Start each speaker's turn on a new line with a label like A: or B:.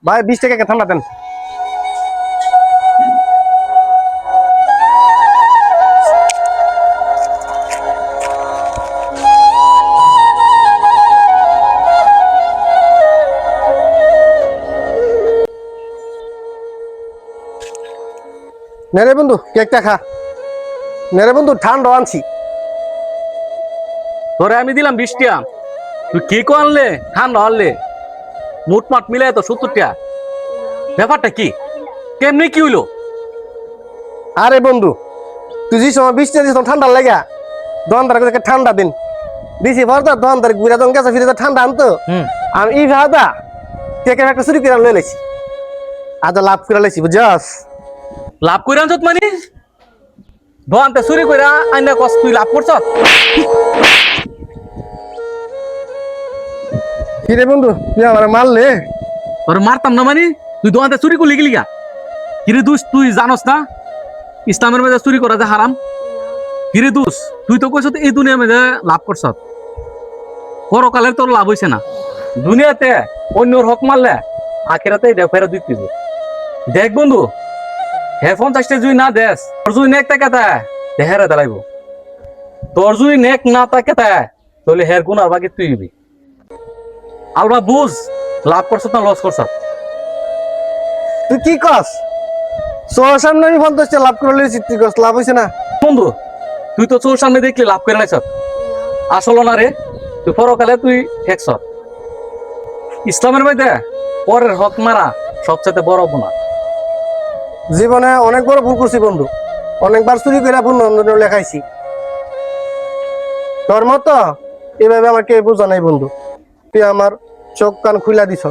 A: ভাই 20 টাকা ঠান্ডা দেন। নেরে বন্ধু কেকটা খা। নেরে বন্ধু ঠান্ডা আনছি।
B: তোরে আমি দিলাম 20 টাকা, তুই কি করলে ঠান্ডা হলে মুটমাট মিলে তো 70 টাকা। ব্যাপারটা কি, কেমনি কি হইলো?
A: আরে বন্ধু তুই যে সময় 20 টাকা দিস ঠান্ডা লাগা দোকানদার কাছে ঠান্ডা দিন দিছি পর তো দোকানদার ঘুরে দোকান কাছে ফিরে ঠান্ডা আনতো। আমি এই ভাদা কেকের একটা চুরি করে লয়ে লেছি, আজ লাভ করে লেছি বুঝছস।
B: লাভ কইরা আনছত মানে দোকানতে চুরি কইরা আইনা কস তুই লাভ করছত?
A: কিরে বন্ধু তুই আমার মারলে?
B: তোর মারতাম না মানে তুই দোকানতে চুরি করলি গেলি গা? কিরে দুস তুই জানোস না ইসলামের মধ্যে চুরি করা যে হারাম? কিরে দুস তুই তো কইছত এই দুনিয়ার মধ্যে লাভ করছত, পরকালের তোর লাভ হইছে না। দুনিয়াতে অন্যর হক মারলে আখেরাতে এটা ফেরত দিতে হবে। দেখ বন্ধু, হে 50টা যদি না দেস, তোর যদি নেক থাকে তা হেরে দাঁড়াইব। তোর যদি নেক না থাকে তা তাহলে হের গুনার বাকি তুই হবি। আলবা বুঝ লাভ করছ না লস করছ।
A: তুই কি কস? সোর সামনে আমি 50 টাকা লাভ করে লেছি, তুই কস লাভ হইছে না?
B: বন্ধু তুই তো চোর সামনে দেখলি লাভ করে লাইছ, আসল না রে। তুই পরকালে তুই ঠেকছ। ইসলামের মধ্যে পরের হক মারা সবচেয়ে বড় গুনাহ।
A: জীবনে অনেক বড় ভুল করছি বন্ধু, অনেকবার চুরি করে বন্ধু লেখাইছি। তোর মতো এভাবে আমাকে বোঝা নাই বন্ধু, তুই আমার চোখ কান খুলা দিছ।